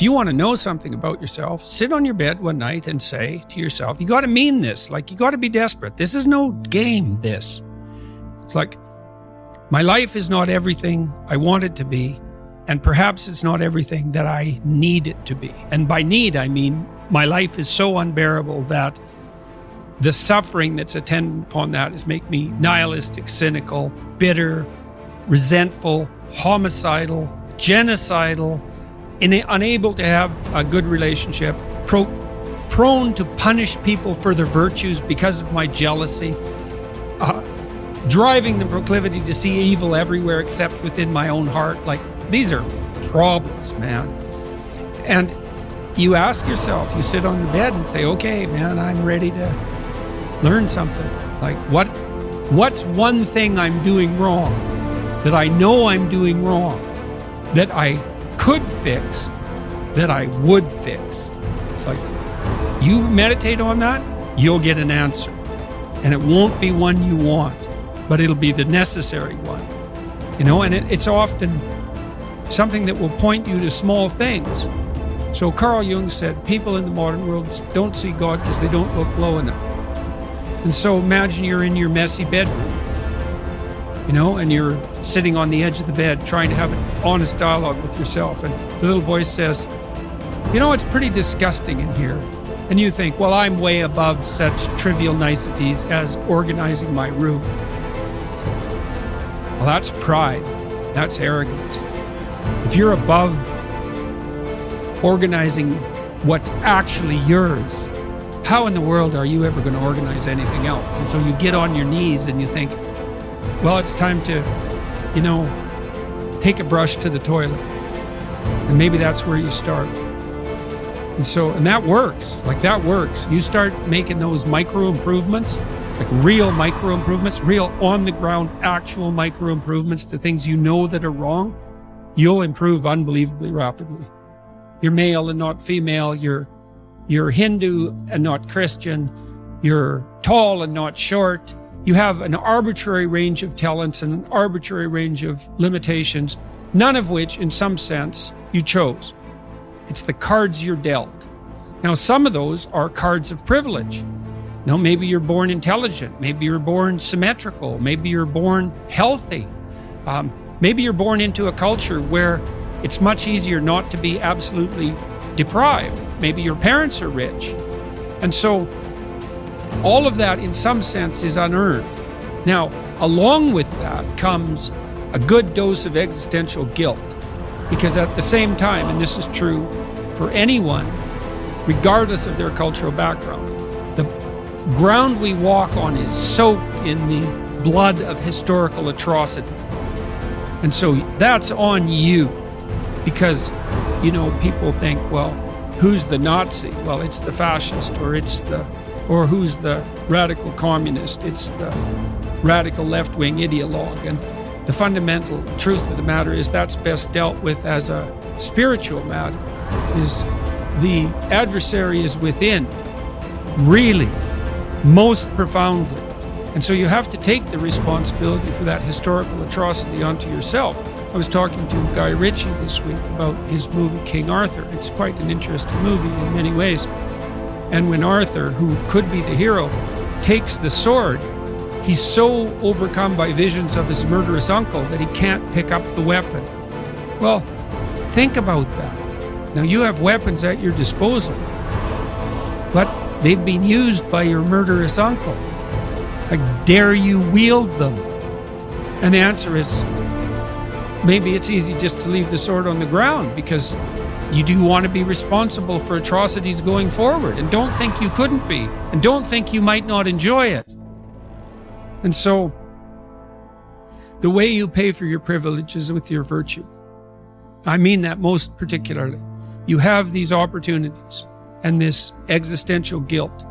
If you want to know something about yourself, sit on your bed one night and say to yourself, you got to mean this. Like, you got to be desperate. This is no game, this. It's like, my life is not everything I want it to be, and perhaps it's not everything that I need it to be. And by need, I mean my life is so unbearable that the suffering that's attendant upon that is make me nihilistic, cynical, bitter, resentful, homicidal, genocidal, unable to have a good relationship, prone to punish people for their virtues because of my jealousy, driving the proclivity to see evil everywhere except within my own heart. Like, these are problems, man. And you ask yourself, you sit on the bed and say, okay, man, I'm ready to learn something. Like, what's one thing I'm doing wrong that I know I'm doing wrong that I could fix, that I would fix? It's like, you meditate on that, you'll get an answer. And it won't be one you want, but it'll be the necessary one. You know, and it's often something that will point you to small things. So Carl Jung said, people in the modern world don't see God because they don't look low enough. And so imagine you're in your messy bedroom, you know, and you're sitting on the edge of the bed trying to have an honest dialogue with yourself. And the little voice says, you know, it's pretty disgusting in here. And you think, well, I'm way above such trivial niceties as organizing my room. Well, that's pride. That's arrogance. If you're above organizing what's actually yours, how in the world are you ever going to organize anything else? And so you get on your knees and you think, well, it's time to, you know, take a brush to the toilet. And maybe that's where you start. And that works. Like, that works. You start making those micro improvements, like real micro improvements, real on the ground, actual micro improvements to things you know that are wrong, you'll improve unbelievably rapidly. You're male and not female. You're Hindu and not Christian. You're tall and not short. You have an arbitrary range of talents and an arbitrary range of limitations, none of which, in some sense, you chose. It's the cards you're dealt. Now, some of those are cards of privilege. Now, maybe you're born intelligent. Maybe you're born symmetrical. Maybe you're born healthy. Maybe you're born into a culture where it's much easier not to be absolutely deprived. Maybe your parents are rich. And so all of that, in some sense, is unearned. Now, along with that comes a good dose of existential guilt. Because at the same time, and this is true for anyone, regardless of their cultural background, the ground we walk on is soaked in the blood of historical atrocity. And so that's on you. Because, you know, people think, well, who's the Nazi? Well, it's the fascist, or who's the radical communist? It's the radical left-wing ideologue. And the fundamental truth of the matter is that's best dealt with as a spiritual matter. Is the adversary is within, really, most profoundly. And so you have to take the responsibility for that historical atrocity onto yourself. I was talking to Guy Ritchie this week about his movie King Arthur. It's quite an interesting movie in many ways. And when Arthur, who could be the hero, takes the sword, he's so overcome by visions of his murderous uncle that he can't pick up the weapon. Well, think about that. Now, you have weapons at your disposal, but they've been used by your murderous uncle. Like, dare you wield them? And the answer is, maybe it's easy just to leave the sword on the ground because you do want to be responsible for atrocities going forward, and don't think you couldn't be, and don't think you might not enjoy it. And so, the way you pay for your privilege is with your virtue. I mean that most particularly. You have these opportunities and this existential guilt.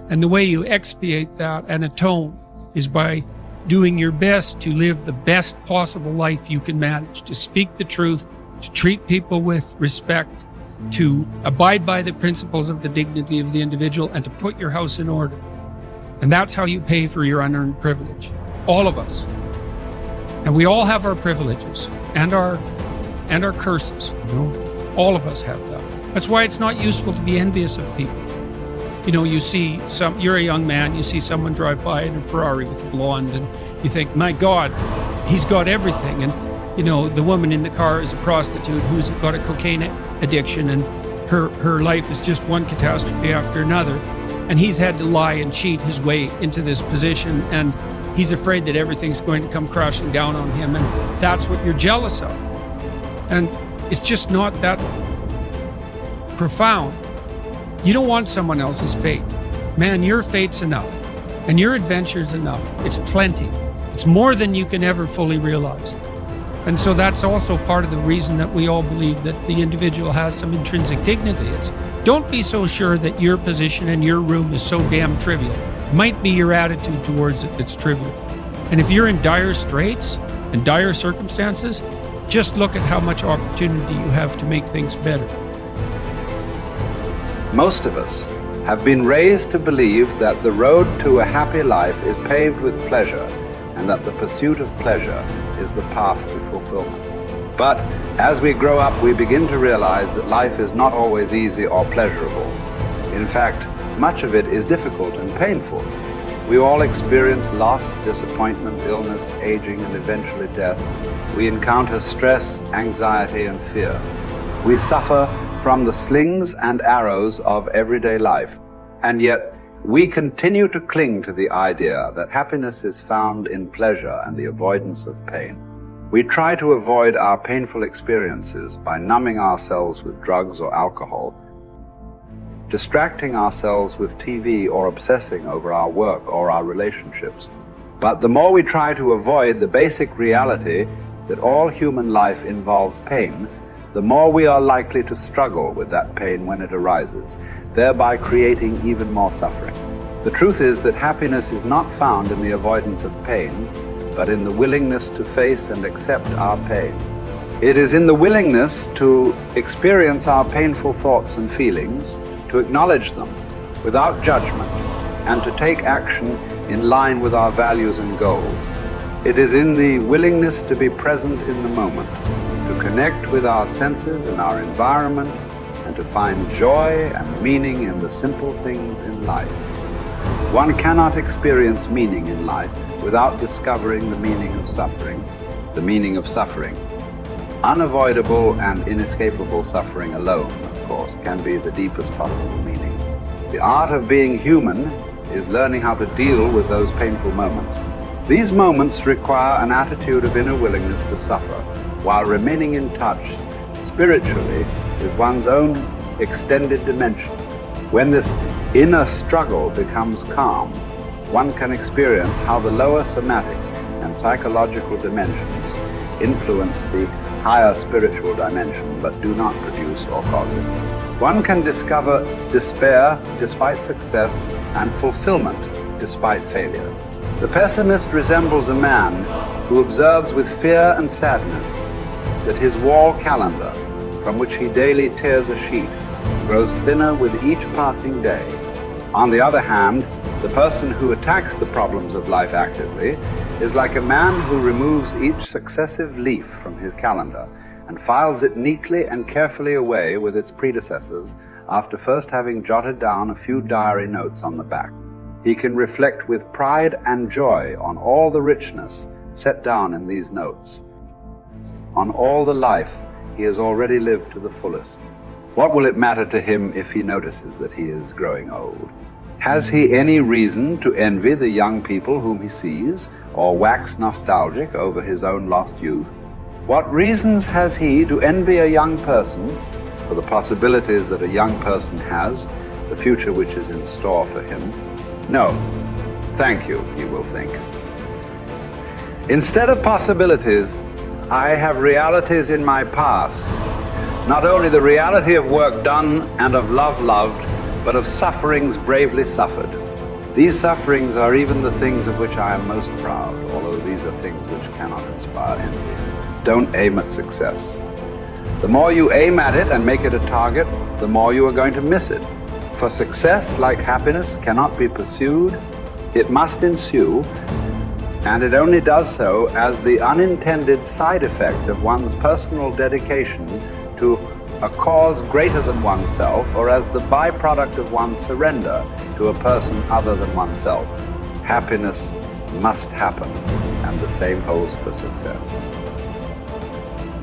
And the way you expiate that and atone is by doing your best to live the best possible life you can manage, to speak the truth, to treat people with respect, to abide by the principles of the dignity of the individual, and to put your house in order. And that's how you pay for your unearned privilege. All of us. And we all have our privileges and our curses. You know? All of us have that. That's why it's not useful to be envious of people. You know, you're a young man, you see someone drive by in a Ferrari with a blonde, and you think, my God, he's got everything. And, you know, the woman in the car is a prostitute who's got a cocaine addiction, and her life is just one catastrophe after another. And he's had to lie and cheat his way into this position, and he's afraid that everything's going to come crashing down on him, and that's what you're jealous of. And it's just not that profound. You don't want someone else's fate. Man, your fate's enough, and your adventure's enough. It's plenty. It's more than you can ever fully realize. And so that's also part of the reason that we all believe that the individual has some intrinsic dignity. It's don't be so sure that your position in your room is so damn trivial. Might be your attitude towards it that's trivial. And if you're in dire straits and dire circumstances, just look at how much opportunity you have to make things better. Most of us have been raised to believe that the road to a happy life is paved with pleasure, and that the pursuit of pleasure is the path to fulfillment. But as we grow up, we begin to realize that life is not always easy or pleasurable. In fact, much of it is difficult and painful. We all experience loss, disappointment, illness, aging, and eventually death. We encounter stress, anxiety, and fear. We suffer from the slings and arrows of everyday life, and yet we continue to cling to the idea that happiness is found in pleasure and the avoidance of pain. We try to avoid our painful experiences by numbing ourselves with drugs or alcohol, distracting ourselves with TV, or obsessing over our work or our relationships. But the more we try to avoid the basic reality that all human life involves pain, the more we are likely to struggle with that pain when it arises, thereby creating even more suffering. The truth is that happiness is not found in the avoidance of pain, but in the willingness to face and accept our pain. It is in the willingness to experience our painful thoughts and feelings, to acknowledge them without judgment, and to take action in line with our values and goals. It is in the willingness to be present in the moment, to connect with our senses and our environment, and to find joy and meaning in the simple things in life. One cannot experience meaning in life without discovering the meaning of suffering. The meaning of suffering. Unavoidable and inescapable suffering alone, of course, can be the deepest possible meaning. The art of being human is learning how to deal with those painful moments. These moments require an attitude of inner willingness to suffer, while remaining in touch spiritually with one's own extended dimension. When this inner struggle becomes calm, one can experience how the lower somatic and psychological dimensions influence the higher spiritual dimension, but do not produce or cause it. One can discover despair despite success and fulfillment despite failure. The pessimist resembles a man who observes with fear and sadness that his wall calendar, from which he daily tears a sheet, grows thinner with each passing day. On the other hand, the person who attacks the problems of life actively is like a man who removes each successive leaf from his calendar and files it neatly and carefully away with its predecessors after first having jotted down a few diary notes on the back. He can reflect with pride and joy on all the richness set down in these notes, on all the life he has already lived to the fullest. What will it matter to him if he notices that he is growing old? Has he any reason to envy the young people whom he sees, or wax nostalgic over his own lost youth? What reasons has he to envy a young person for the possibilities that a young person has, the future which is in store for him? No, thank you, he will think. Instead of possibilities, I have realities in my past. Not only the reality of work done and of love loved, but of sufferings bravely suffered. These sufferings are even the things of which I am most proud, although these are things which cannot inspire envy. Don't aim at success. The more you aim at it and make it a target, the more you are going to miss it. For success, like happiness, cannot be pursued. It must ensue, and it only does so as the unintended side effect of one's personal dedication to a cause greater than oneself, or as the byproduct of one's surrender to a person other than oneself. Happiness must happen, and the same holds for success.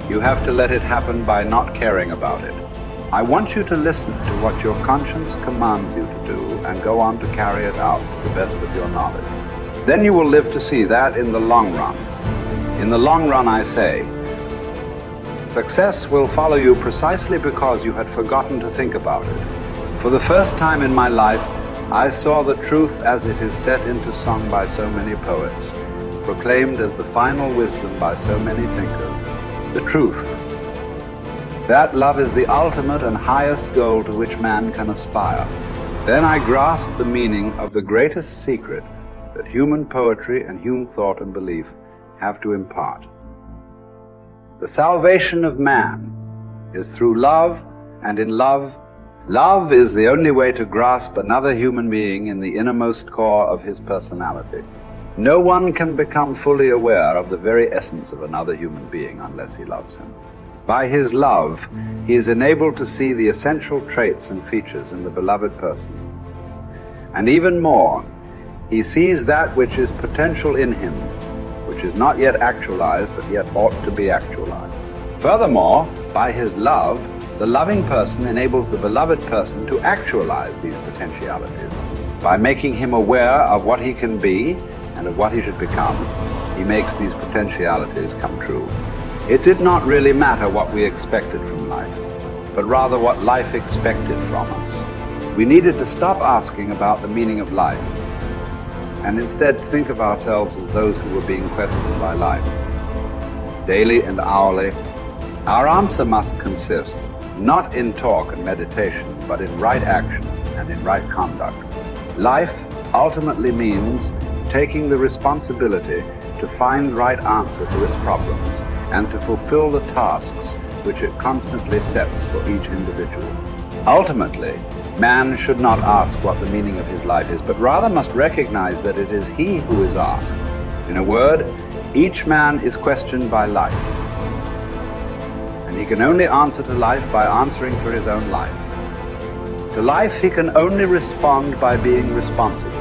You have to let it happen by not caring about it. I want you to listen to what your conscience commands you to do and go on to carry it out to the best of your knowledge. Then you will live to see that in the long run. In the long run, I say, success will follow you precisely because you had forgotten to think about it. For the first time in my life, I saw the truth as it is set into song by so many poets, proclaimed as the final wisdom by so many thinkers. The truth, that love is the ultimate and highest goal to which man can aspire. Then I grasped the meaning of the greatest secret that human poetry and human thought and belief have to impart. The salvation of man is through love, and in love, love is the only way to grasp another human being in the innermost core of his personality. No one can become fully aware of the very essence of another human being unless he loves him. By his love, he is enabled to see the essential traits and features in the beloved person. And even more, he sees that which is potential in him, which is not yet actualized, but yet ought to be actualized. Furthermore, by his love, the loving person enables the beloved person to actualize these potentialities. By making him aware of what he can be and of what he should become, he makes these potentialities come true. It did not really matter what we expected from life, but rather what life expected from us. We needed to stop asking about the meaning of life, and instead think of ourselves as those who were being questioned by life. Daily and hourly, our answer must consist not in talk and meditation, but in right action and in right conduct. Life ultimately means taking the responsibility to find the right answer to its problems and to fulfill the tasks which it constantly sets for each individual. Ultimately, man should not ask what the meaning of his life is, but rather must recognize that it is he who is asked. In a word, each man is questioned by life, and he can only answer to life by answering for his own life. To life he can only respond by being responsible.